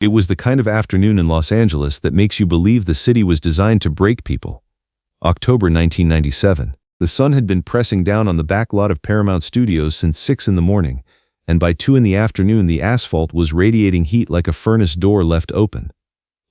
It was the kind of afternoon in Los Angeles that makes you believe the city was designed to break people. October 1997. The sun had been pressing down on the back lot of Paramount Studios since 6 in the morning, and by 2 in the afternoon the asphalt was radiating heat like a furnace door left open.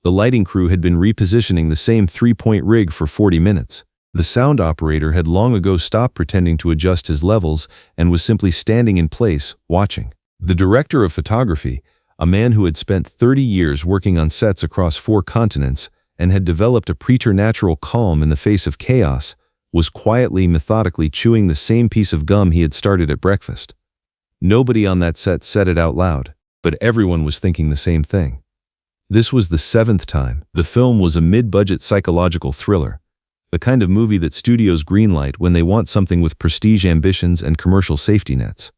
The lighting crew had been repositioning the same 3-point rig for 40 minutes. The sound operator had long ago stopped pretending to adjust his levels and was simply standing in place, watching. The director of photography, a man who had spent 30 years working on sets across 4 continents and had developed a preternatural calm in the face of chaos, was quietly, methodically chewing the same piece of gum he had started at breakfast. Nobody on that set said it out loud, but everyone was thinking the same thing. This was the 7th time. The film was a mid-budget psychological thriller, the kind of movie that studios greenlight when they want something with prestige ambitions and commercial safety nets.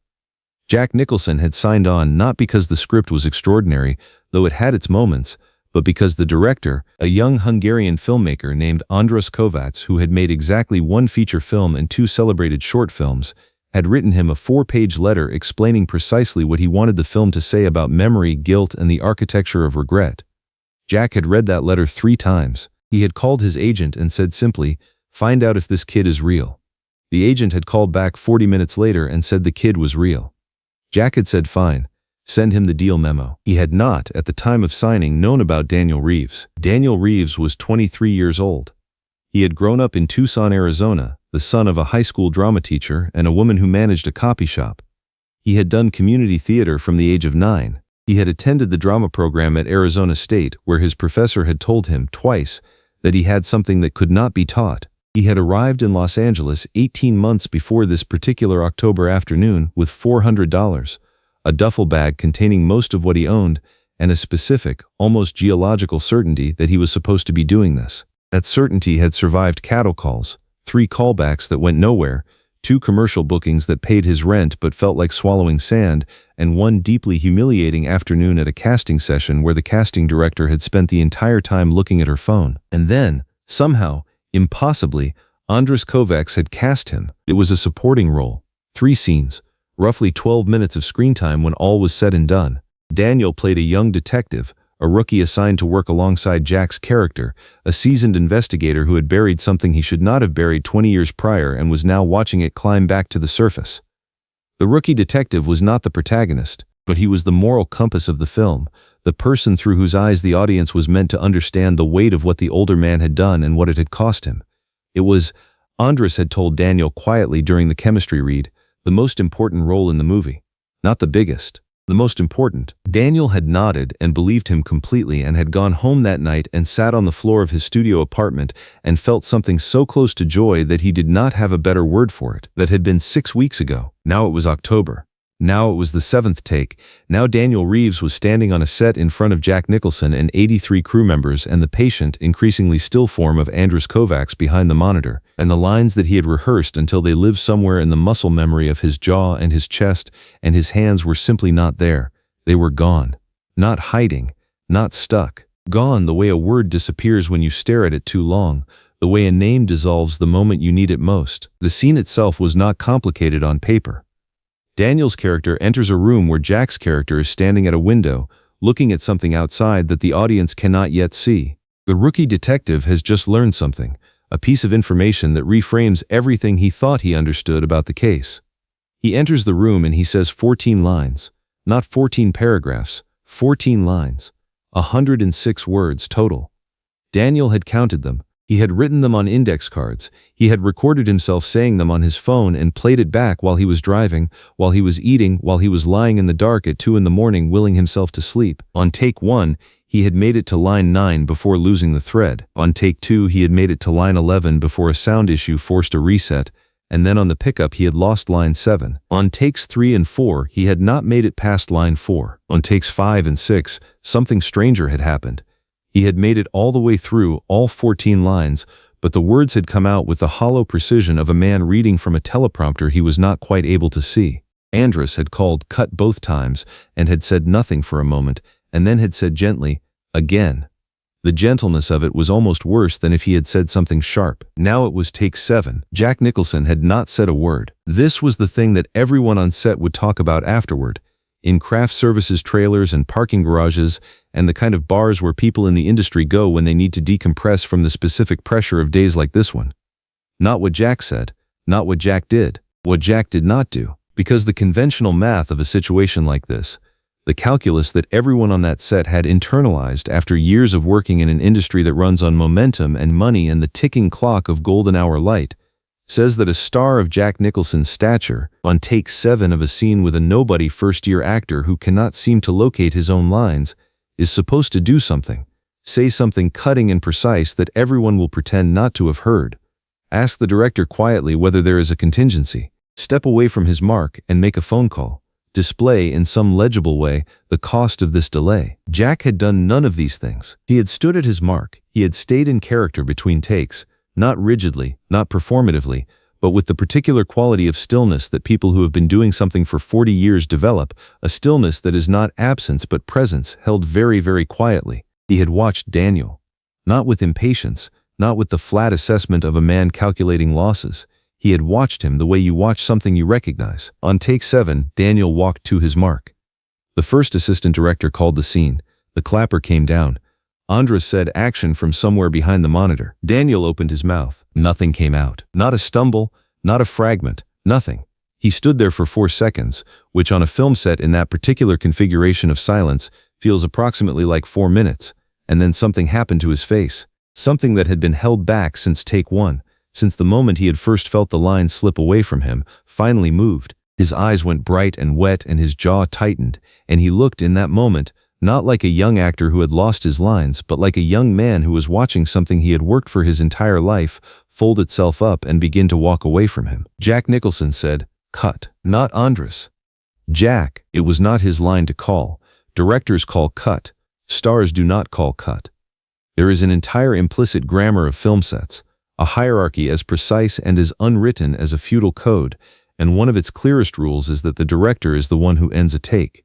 Jack Nicholson had signed on not because the script was extraordinary, though it had its moments, but because the director, a young Hungarian filmmaker named András Kovács, who had made exactly 1 feature film and 2 celebrated short films, had written him a 4-page letter explaining precisely what he wanted the film to say about memory, guilt, and the architecture of regret. Jack had read that letter 3 times. He had called his agent and said simply, "Find out if this kid is real." The agent had called back 40 minutes later and said the kid was real. Jack had said fine, send him the deal memo. He had not, at the time of signing, known about Daniel Reeves. Daniel Reeves was 23 years old. He had grown up in Tucson, Arizona, the son of a high school drama teacher and a woman who managed a copy shop. He had done community theater from the age of 9. He had attended the drama program at Arizona State, where his professor had told him twice that he had something that could not be taught. He had arrived in Los Angeles 18 months before this particular October afternoon with $400, a duffel bag containing most of what he owned, and a specific, almost geological certainty that he was supposed to be doing this. That certainty had survived cattle calls, 3 callbacks that went nowhere, 2 commercial bookings that paid his rent but felt like swallowing sand, and 1 deeply humiliating afternoon at a casting session where the casting director had spent the entire time looking at her phone. And then, somehow, impossibly, András Kovács had cast him. It was a supporting role. 3 scenes, roughly 12 minutes of screen time when all was said and done. Daniel played a young detective, a rookie assigned to work alongside Jack's character, a seasoned investigator who had buried something he should not have buried 20 years prior and was now watching it climb back to the surface. The rookie detective was not the protagonist, but he was the moral compass of the film, the person through whose eyes the audience was meant to understand the weight of what the older man had done and what it had cost him. It was, András had told Daniel quietly during the chemistry read, the most important role in the movie. Not the biggest. The most important. Daniel had nodded and believed him completely and had gone home that night and sat on the floor of his studio apartment and felt something so close to joy that he did not have a better word for it. That had been 6 weeks ago. Now it was October. Now it was the 7th take. Now Daniel Reeves was standing on a set in front of Jack Nicholson and 83 crew members and the patient, increasingly still form of András Kovács behind the monitor, and the lines that he had rehearsed until they lived somewhere in the muscle memory of his jaw and his chest, and his hands were simply not there. They were gone. Not hiding. Not stuck. Gone the way a word disappears when you stare at it too long, the way a name dissolves the moment you need it most. The scene itself was not complicated on paper. Daniel's character enters a room where Jack's character is standing at a window, looking at something outside that the audience cannot yet see. The rookie detective has just learned something, a piece of information that reframes everything he thought he understood about the case. He enters the room and he says 14 lines, not 14 paragraphs, 14 lines, 106 words total. Daniel had counted them. He had written them on index cards. He had recorded himself saying them on his phone and played it back while he was driving, while he was eating, while he was lying in the dark at 2 in the morning willing himself to sleep. On take 1, he had made it to line 9 before losing the thread. On take 2, he had made it to line 11 before a sound issue forced a reset, and then on the pickup he had lost line 7. On takes 3 and 4, he had not made it past line 4. On takes 5 and 6, something stranger had happened. He had made it all the way through, all 14 lines, but the words had come out with the hollow precision of a man reading from a teleprompter he was not quite able to see. András had called cut both times and had said nothing for a moment, and then had said gently, again. The gentleness of it was almost worse than if he had said something sharp. Now it was take 7. Jack Nicholson had not said a word. This was the thing that everyone on set would talk about afterward. in craft services trailers and parking garages, and the kind of bars where people in the industry go when they need to decompress from the specific pressure of days like this one. Not what Jack said, not what Jack did, what Jack did not do. Because the conventional math of a situation like this, the calculus that everyone on that set had internalized after years of working in an industry that runs on momentum and money and the ticking clock of golden hour light, says that a star of Jack Nicholson's stature, on take 7 of a scene with a nobody first-year actor who cannot seem to locate his own lines, is supposed to do something, say something cutting and precise that everyone will pretend not to have heard. Ask the director quietly whether there is a contingency, step away from his mark and make a phone call. Display in some legible way the cost of this delay. Jack had done none of these things. He had stood at his mark. He had stayed in character between takes, not rigidly, not performatively, but with the particular quality of stillness that people who have been doing something for 40 years develop, a stillness that is not absence but presence, held very, very quietly. He had watched Daniel. Not with impatience, not with the flat assessment of a man calculating losses. He had watched him the way you watch something you recognize. On take 7, Daniel walked to his mark. The first assistant director called the scene. The clapper came down. Andres said action from somewhere behind the monitor. Daniel opened his mouth. Nothing came out. Not a stumble, not a fragment, nothing. He stood there for 4 seconds, which on a film set in that particular configuration of silence feels approximately like 4 minutes, and then something happened to his face. Something that had been held back since take 1. Since the moment he had first felt the line slip away from him, finally moved. His eyes went bright and wet and his jaw tightened, and he looked in that moment, not like a young actor who had lost his lines, but like a young man who was watching something he had worked for his entire life fold itself up and begin to walk away from him. Jack Nicholson said, "Cut." Not Andres. Jack. It was not his line to call. Directors call cut. Stars do not call cut. There is an entire implicit grammar of film sets, a hierarchy as precise and as unwritten as a feudal code, and one of its clearest rules is that the director is the one who ends a take.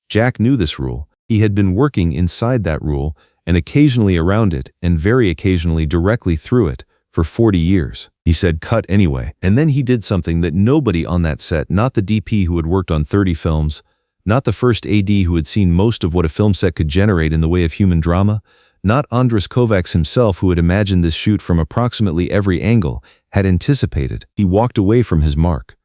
Jack knew this rule. He had been working inside that rule, and occasionally around it, and very occasionally directly through it, for 40 years. He said cut anyway. And then he did something that nobody on that set, not the DP who had worked on 30 films, not the first AD who had seen most of what a film set could generate in the way of human drama, not Andres Kovacs himself who had imagined this shoot from approximately every angle, had anticipated. He walked away from his mark.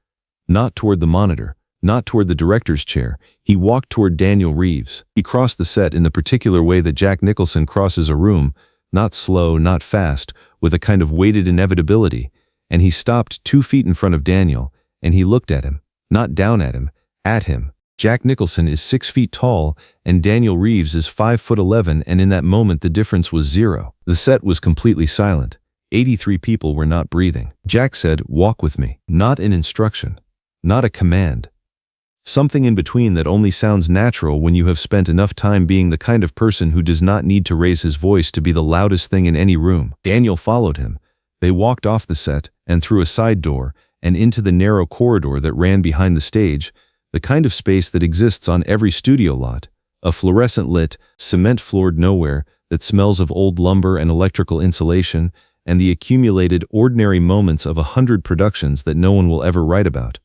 Not toward the monitor, not toward the director's chair. He walked toward Daniel Reeves. He crossed the set in the particular way that Jack Nicholson crosses a room, not slow, not fast, with a kind of weighted inevitability, and he stopped 2 feet in front of Daniel, and he looked at him, not down at him, at him. Jack Nicholson is 6 feet tall, and Daniel Reeves is 5'11", and in that moment the difference was 0. The set was completely silent. 83 people were not breathing. Jack said, "Walk with me." Not an instruction. Not a command. Something in between that only sounds natural when you have spent enough time being the kind of person who does not need to raise his voice to be the loudest thing in any room. Daniel followed him. They walked off the set, and through a side door, and into the narrow corridor that ran behind the stage, the kind of space that exists on every studio lot, a fluorescent-lit, cement-floored nowhere that smells of old lumber and electrical insulation, and the accumulated ordinary moments of 100 productions that no one will ever write about.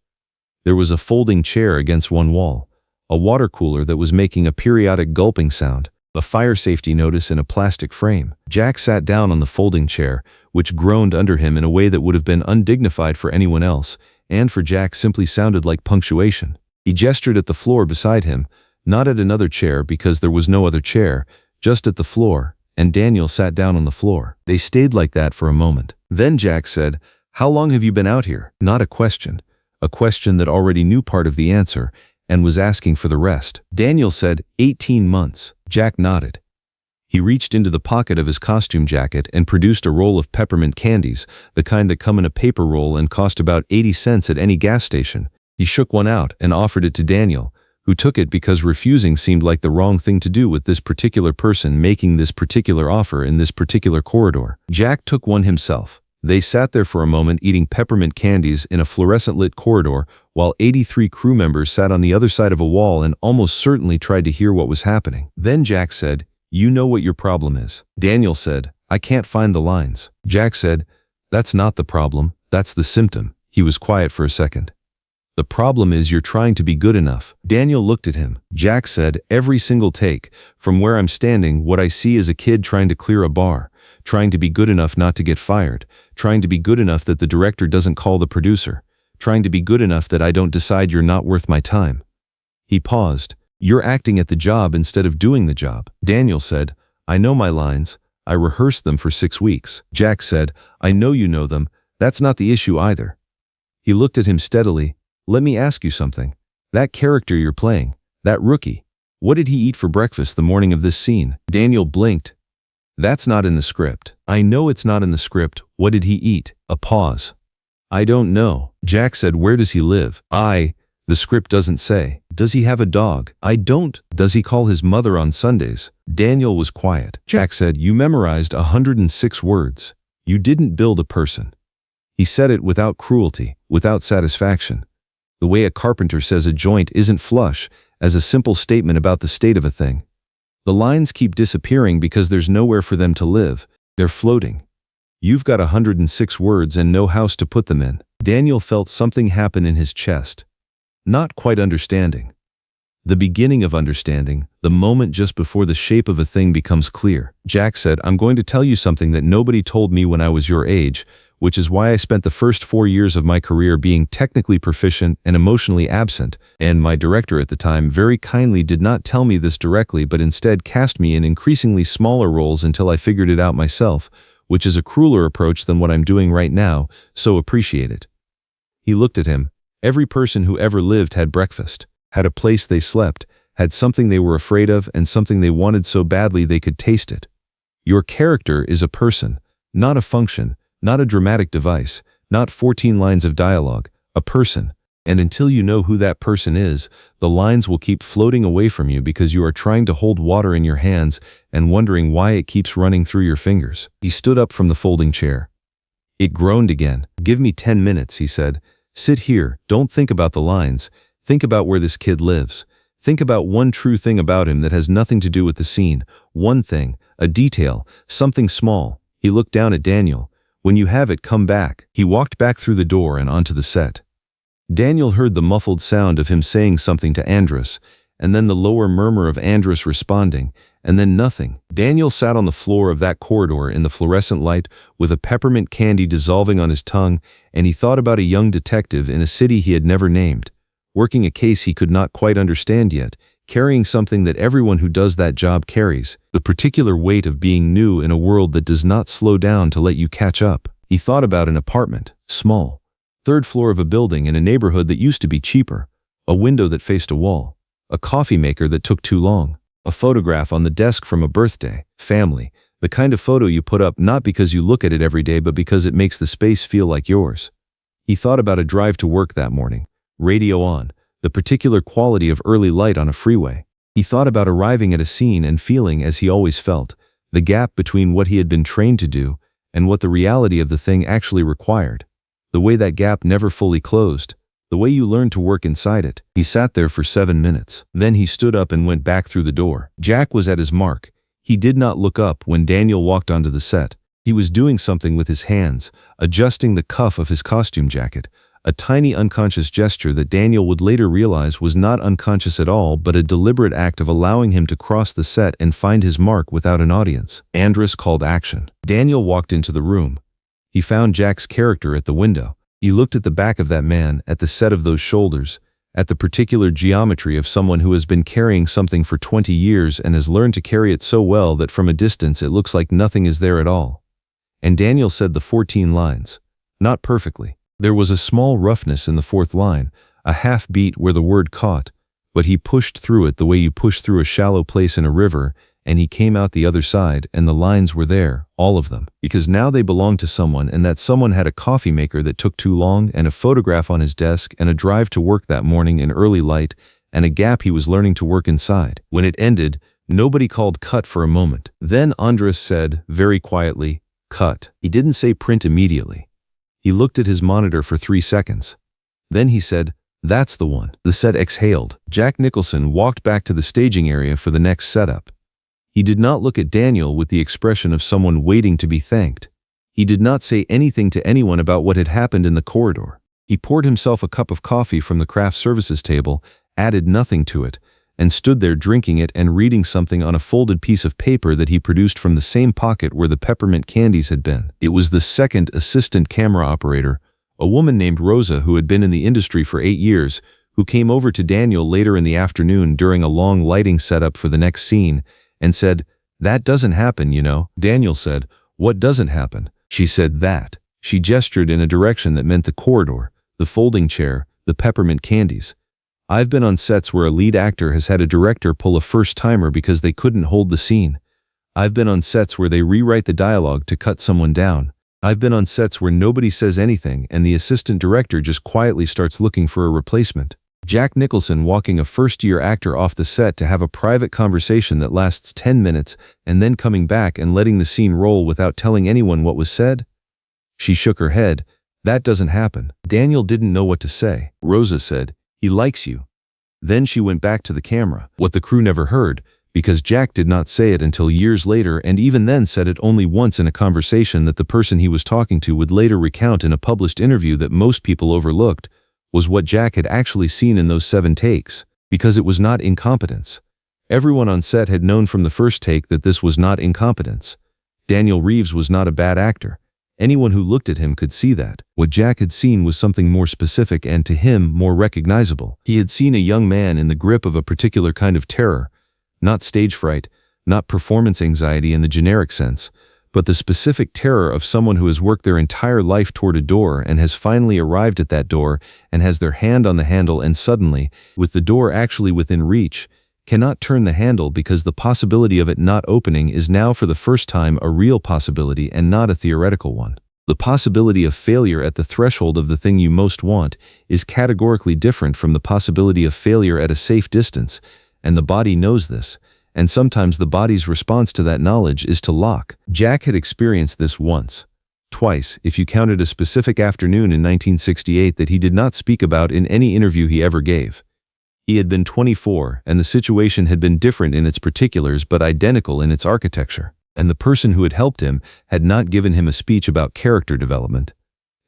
There was a folding chair against one wall, a water cooler that was making a periodic gulping sound, a fire safety notice in a plastic frame. Jack sat down on the folding chair, which groaned under him in a way that would have been undignified for anyone else, and for Jack simply sounded like punctuation. He gestured at the floor beside him, not at another chair because there was no other chair, just at the floor, and Daniel sat down on the floor. They stayed like that for a moment. Then Jack said, "How long have you been out here?" Not a question that already knew part of the answer and was asking for the rest. Daniel said, 18 months. Jack nodded. He reached into the pocket of his costume jacket and produced a roll of peppermint candies, the kind that come in a paper roll and cost about 80 cents at any gas station. He shook one out and offered it to Daniel, who took it because refusing seemed like the wrong thing to do with this particular person making this particular offer in this particular corridor. Jack took one himself. They sat there for a moment eating peppermint candies in a fluorescent-lit corridor while 83 crew members sat on the other side of a wall and almost certainly tried to hear what was happening. Then Jack said, "You know what your problem is." Daniel said, "I can't find the lines." Jack said, "That's not the problem, that's the symptom." He was quiet for a second. The problem is you're trying to be good enough. Daniel looked at him. Jack said, every single take, from where I'm standing, what I see is a kid trying to clear a bar, trying to be good enough not to get fired, trying to be good enough that the director doesn't call the producer, trying to be good enough that I don't decide you're not worth my time. He paused. You're acting at the job instead of doing the job. Daniel said, I know my lines. I rehearsed them for 6 weeks. Jack said, I know you know them. That's not the issue either. He looked at him steadily. Let me ask you something. That character you're playing, that rookie, what did he eat for breakfast the morning of this scene? Daniel blinked. That's not in the script. I know it's not in the script. What did he eat? A pause. I don't know. Jack said, where does he live? The script doesn't say. Does he have a dog? I don't. Does he call his mother on Sundays? Daniel was quiet. Jack said, you memorized 106 words. You didn't build a person. He said it without cruelty, without satisfaction. The way a carpenter says a joint isn't flush, as a simple statement about the state of a thing. The lines keep disappearing because there's nowhere for them to live. They're floating. You've got 106 words and no house to put them in. Daniel felt something happen in his chest. Not quite understanding. The beginning of understanding, the moment just before the shape of a thing becomes clear. Jack said, I'm going to tell you something that nobody told me when I was your age, which is why I spent the first 4 years of my career being technically proficient and emotionally absent, and my director at the time very kindly did not tell me this directly but instead cast me in increasingly smaller roles until I figured it out myself, which is a crueler approach than what I'm doing right now, so appreciate it. He looked at him. Every person who ever lived had breakfast, had a place they slept, had something they were afraid of and something they wanted so badly they could taste it. Your character is a person, not a function, not a dramatic device, not 14 lines of dialogue, a person, and until you know who that person is, the lines will keep floating away from you because you are trying to hold water in your hands and wondering why it keeps running through your fingers. He stood up from the folding chair. It groaned again. Give me 10 minutes, he said. Sit here, don't think about the lines, think about where this kid lives. Think about one true thing about him that has nothing to do with the scene, one thing, a detail, something small. He looked down at Daniel. When you have it, come back. He walked back through the door and onto the set. Daniel heard the muffled sound of him saying something to Andrus, and then the lower murmur of Andrus responding, and then nothing. Daniel sat on the floor of that corridor in the fluorescent light with a peppermint candy dissolving on his tongue, and he thought about a young detective in a city he had never named, working a case he could not quite understand yet, carrying something that everyone who does that job carries, the particular weight of being new in a world that does not slow down to let you catch up. He thought about an apartment, small, 3rd floor of a building in a neighborhood that used to be cheaper, a window that faced a wall, a coffee maker that took too long, a photograph on the desk from a birthday, family, the kind of photo you put up not because you look at it every day but because it makes the space feel like yours. He thought about a drive to work that morning, radio on, the particular quality of early light on a freeway. He thought about arriving at a scene and feeling as he always felt, the gap between what he had been trained to do and what the reality of the thing actually required, the way that gap never fully closed, the way you learn to work inside it. He sat there for 7 minutes. Then he stood up and went back through the door. Jack was at his mark. He did not look up when Daniel walked onto the set. He was doing something with his hands, adjusting the cuff of his costume jacket, a tiny unconscious gesture that Daniel would later realize was not unconscious at all but a deliberate act of allowing him to cross the set and find his mark without an audience. Andrus called action. Daniel walked into the room. He found Jack's character at the window. He looked at the back of that man, at the set of those shoulders, at the particular geometry of someone who has been carrying something for 20 years and has learned to carry it so well that from a distance it looks like nothing is there at all. And Daniel said the 14 lines. Not perfectly. There was a small roughness in the 4th line, a half beat where the word caught, but he pushed through it the way you push through a shallow place in a river, and he came out the other side and the lines were there, all of them, because now they belonged to someone and that someone had a coffee maker that took too long and a photograph on his desk and a drive to work that morning in early light and a gap he was learning to work inside. When it ended, nobody called cut for a moment. Then Andrus said, very quietly, cut. He didn't say print immediately. He looked at his monitor for 3 seconds. Then he said, that's the one. The set exhaled. Jack Nicholson walked back to the staging area for the next setup. He did not look at Daniel with the expression of someone waiting to be thanked. He did not say anything to anyone about what had happened in the corridor. He poured himself a cup of coffee from the craft services table, added nothing to it, and stood there drinking it and reading something on a folded piece of paper that he produced from the same pocket where the peppermint candies had been. It was the second assistant camera operator, a woman named Rosa who had been in the industry for 8 years, who came over to Daniel later in the afternoon during a long lighting setup for the next scene and said, "That doesn't happen, you know." Daniel said, "What doesn't happen?" She said, "That." She gestured in a direction that meant the corridor, the folding chair, the peppermint candies. "I've been on sets where a lead actor has had a director pull a first-timer because they couldn't hold the scene. I've been on sets where they rewrite the dialogue to cut someone down. I've been on sets where nobody says anything and the assistant director just quietly starts looking for a replacement." Jack Nicholson walking a first-year actor off the set to have a private conversation that lasts 10 minutes and then coming back and letting the scene roll without telling anyone what was said? She shook her head. "That doesn't happen." Daniel didn't know what to say. Rosa said, "He likes you." Then she went back to the camera, what the crew never heard, because Jack did not say it until years later, and even then said it only once in a conversation that the person he was talking to would later recount in a published interview that most people overlooked, was what Jack had actually seen in those 7 takes, because it was not incompetence. Everyone on set had known from the first take that this was not incompetence. Daniel Reeves was not a bad actor. Anyone who looked at him could see that. What Jack had seen was something more specific and, to him, more recognizable. He had seen a young man in the grip of a particular kind of terror, not stage fright, not performance anxiety in the generic sense, but the specific terror of someone who has worked their entire life toward a door and has finally arrived at that door and has their hand on the handle and suddenly, with the door actually within reach, cannot turn the handle because the possibility of it not opening is now for the first time a real possibility and not a theoretical one. The possibility of failure at the threshold of the thing you most want is categorically different from the possibility of failure at a safe distance, and the body knows this, and sometimes the body's response to that knowledge is to lock. Jack had experienced this once, twice, if you counted a specific afternoon in 1968 that he did not speak about in any interview he ever gave. He had been 24, and the situation had been different in its particulars but identical in its architecture, and the person who had helped him had not given him a speech about character development.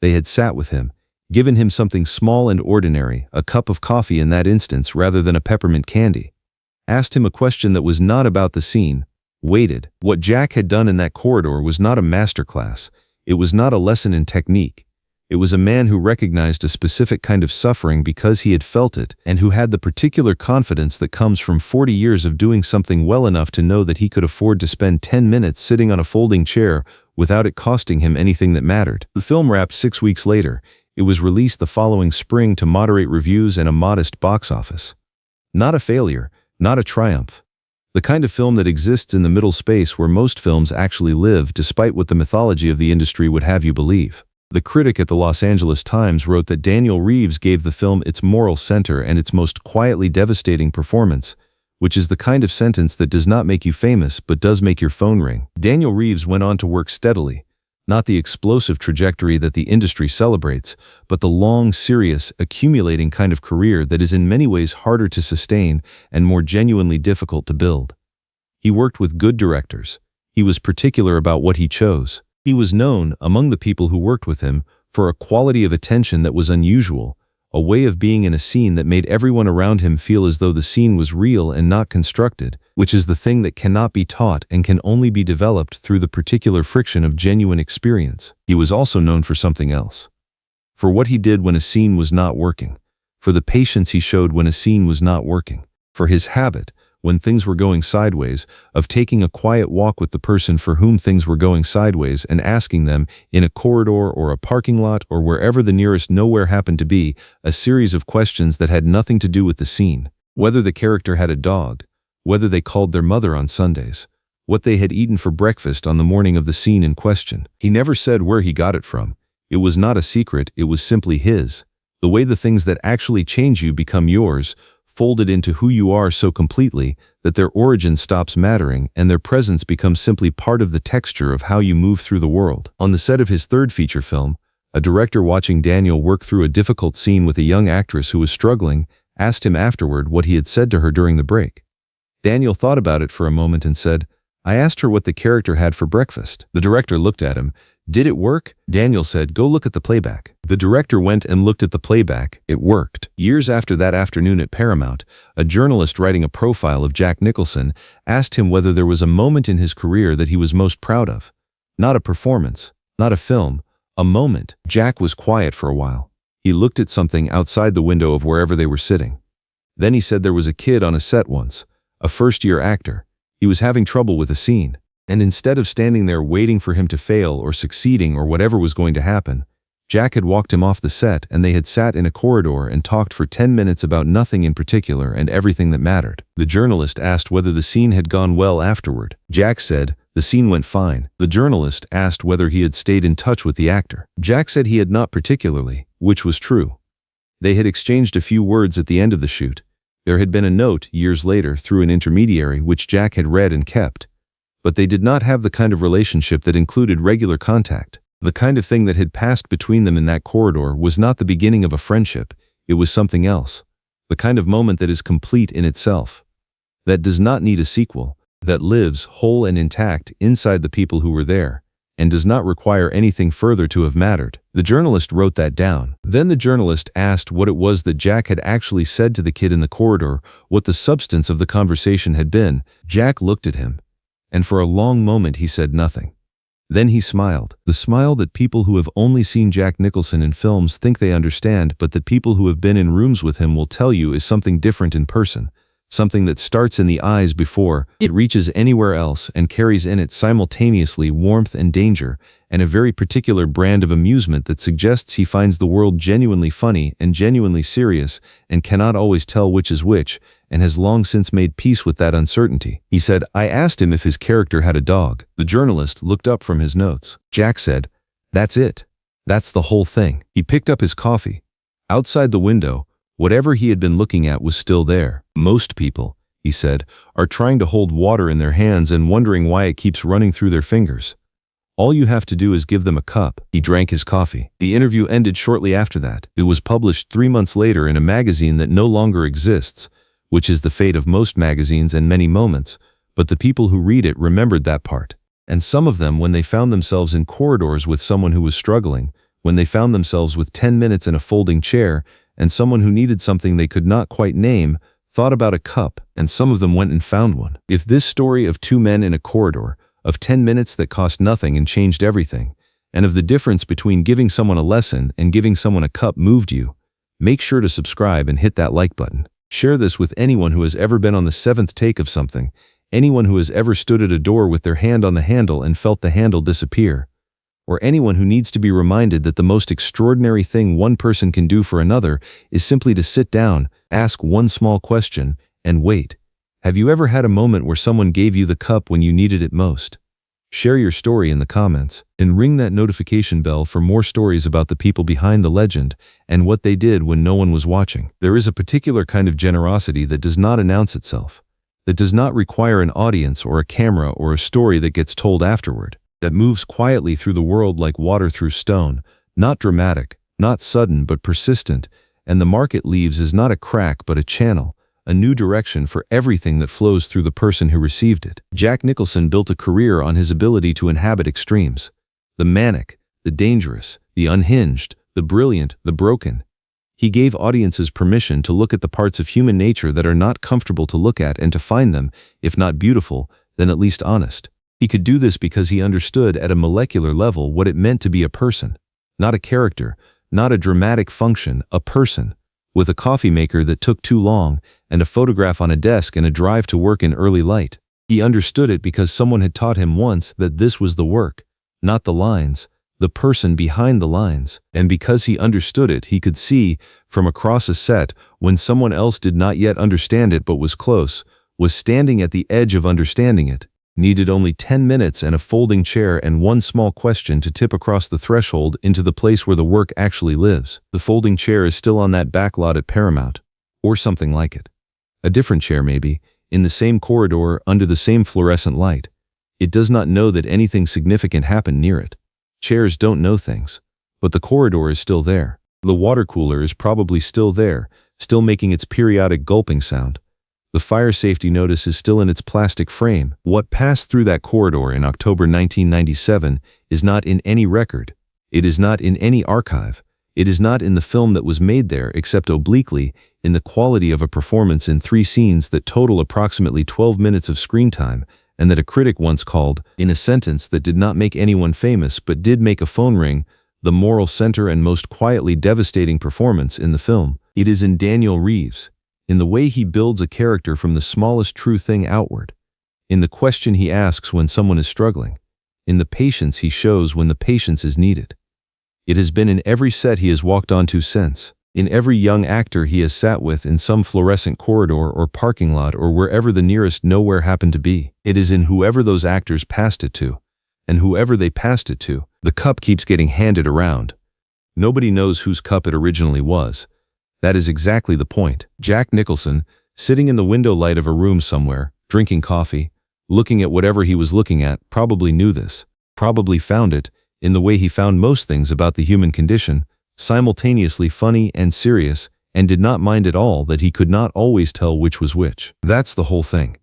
They had sat with him, given him something small and ordinary, a cup of coffee in that instance rather than a peppermint candy, asked him a question that was not about the scene, waited. What Jack had done in that corridor was not a masterclass. It was not a lesson in technique. It was a man who recognized a specific kind of suffering because he had felt it, and who had the particular confidence that comes from 40 years of doing something well enough to know that he could afford to spend 10 minutes sitting on a folding chair without it costing him anything that mattered. The film wrapped 6 weeks later. It was released the following spring to moderate reviews and a modest box office. Not a failure, not a triumph. The kind of film that exists in the middle space where most films actually live despite what the mythology of the industry would have you believe. The critic at the Los Angeles Times wrote that Daniel Reeves gave the film its moral center and its most quietly devastating performance, which is the kind of sentence that does not make you famous but does make your phone ring. Daniel Reeves went on to work steadily, not the explosive trajectory that the industry celebrates, but the long, serious, accumulating kind of career that is in many ways harder to sustain and more genuinely difficult to build. He worked with good directors. He was particular about what he chose. He was known, among the people who worked with him, for a quality of attention that was unusual, a way of being in a scene that made everyone around him feel as though the scene was real and not constructed, which is the thing that cannot be taught and can only be developed through the particular friction of genuine experience. He was also known for something else. For what he did when a scene was not working, for the patience he showed when a scene was not working, for his habit, when things were going sideways, of taking a quiet walk with the person for whom things were going sideways and asking them, in a corridor or a parking lot or wherever the nearest nowhere happened to be, a series of questions that had nothing to do with the scene. Whether the character had a dog, whether they called their mother on Sundays, what they had eaten for breakfast on the morning of the scene in question. He never said where he got it from. It was not a secret, it was simply his. The way the things that actually change you become yours, folded into who you are so completely that their origin stops mattering and their presence becomes simply part of the texture of how you move through the world. On the set of his third feature film, a director watching Daniel work through a difficult scene with a young actress who was struggling asked him afterward what he had said to her during the break. Daniel thought about it for a moment and said, I asked her what the character had for breakfast. The director looked at him. Did it work? Daniel said, go look at the playback. The director went and looked at the playback. It worked. Years after that afternoon at Paramount, a journalist writing a profile of Jack Nicholson asked him whether there was a moment in his career that he was most proud of. Not a performance, not a film, a moment. Jack was quiet for a while. He looked at something outside the window of wherever they were sitting. Then he said there was a kid on a set once, a first-year actor. He was having trouble with a scene. And instead of standing there waiting for him to fail or succeeding or whatever was going to happen, Jack had walked him off the set and they had sat in a corridor and talked for 10 minutes about nothing in particular and everything that mattered. The journalist asked whether the scene had gone well afterward. Jack said, the scene went fine. The journalist asked whether he had stayed in touch with the actor. Jack said he had not particularly, which was true. They had exchanged a few words at the end of the shoot. There had been a note, years later, through an intermediary which Jack had read and kept. But they did not have the kind of relationship that included regular contact. The kind of thing that had passed between them in that corridor was not the beginning of a friendship, it was something else. The kind of moment that is complete in itself. That does not need a sequel, that lives whole and intact inside the people who were there, and does not require anything further to have mattered. The journalist wrote that down. Then the journalist asked what it was that Jack had actually said to the kid in the corridor, what the substance of the conversation had been. Jack looked at him. And for a long moment he said nothing. Then he smiled, the smile that people who have only seen Jack Nicholson in films think they understand, but that people who have been in rooms with him will tell you is something different in person, something that starts in the eyes before it reaches anywhere else and carries in it simultaneously warmth and danger, and a very particular brand of amusement that suggests he finds the world genuinely funny and genuinely serious and cannot always tell which is which, and has long since made peace with that uncertainty. He said, I asked him if his character had a dog. The journalist looked up from his notes. Jack said, that's it. That's the whole thing. He picked up his coffee. Outside the window, whatever he had been looking at was still there. Most people, he said, are trying to hold water in their hands and wondering why it keeps running through their fingers. All you have to do is give them a cup. He drank his coffee. The interview ended shortly after that. It was published 3 months later in a magazine that no longer exists, which is the fate of most magazines and many moments, but the people who read it remembered that part. And some of them, when they found themselves in corridors with someone who was struggling, when they found themselves with 10 minutes in a folding chair, and someone who needed something they could not quite name, thought about a cup, and some of them went and found one. If this story of 2 men in a corridor, of 10 minutes that cost nothing and changed everything, and of the difference between giving someone a lesson and giving someone a cup moved you, make sure to subscribe and hit that like button. Share this with anyone who has ever been on the 7th take of something, anyone who has ever stood at a door with their hand on the handle and felt the handle disappear, or anyone who needs to be reminded that the most extraordinary thing one person can do for another is simply to sit down, ask one small question, and wait. Have you ever had a moment where someone gave you the cup when you needed it most? Share your story in the comments, and ring that notification bell for more stories about the people behind the legend and what they did when no one was watching. There is a particular kind of generosity that does not announce itself, that does not require an audience or a camera or a story that gets told afterward, that moves quietly through the world like water through stone, not dramatic, not sudden but persistent, and the mark it leaves is not a crack but a channel, a new direction for everything that flows through the person who received it. Jack Nicholson built a career on his ability to inhabit extremes. The manic, the dangerous, the unhinged, the brilliant, the broken. He gave audiences permission to look at the parts of human nature that are not comfortable to look at and to find them, if not beautiful, then at least honest. He could do this because he understood at a molecular level what it meant to be a person. Not a character, not a dramatic function, a person. With a coffee maker that took too long, and a photograph on a desk and a drive to work in early light. He understood it because someone had taught him once that this was the work, not the lines, the person behind the lines. And because he understood it, he could see, from across a set, when someone else did not yet understand it but was close, was standing at the edge of understanding it, needed only 10 minutes and a folding chair and one small question to tip across the threshold into the place where the work actually lives. The folding chair is still on that back lot at Paramount, or something like it. A different chair maybe, in the same corridor under the same fluorescent light. It does not know that anything significant happened near it. Chairs don't know things, but the corridor is still there. The water cooler is probably still there, still making its periodic gulping sound. The fire safety notice is still in its plastic frame. What passed through that corridor in October 1997 is not in any record. It is not in any archive. It is not in the film that was made there except obliquely in the quality of a performance in 3 scenes that total approximately 12 minutes of screen time, and that a critic once called, in a sentence that did not make anyone famous but did make a phone ring, the moral center and most quietly devastating performance in the film. It is in Daniel Reeves, in the way he builds a character from the smallest true thing outward, in the question he asks when someone is struggling, in the patience he shows when the patience is needed. It has been in every set he has walked onto since, in every young actor he has sat with in some fluorescent corridor or parking lot or wherever the nearest nowhere happened to be. It is in whoever those actors passed it to, and whoever they passed it to, the cup keeps getting handed around. Nobody knows whose cup it originally was. That is exactly the point. Jack Nicholson, sitting in the window light of a room somewhere, drinking coffee, looking at whatever he was looking at, probably knew this, probably found it, in the way he found most things about the human condition, simultaneously funny and serious, and did not mind at all that he could not always tell which was which. That's the whole thing.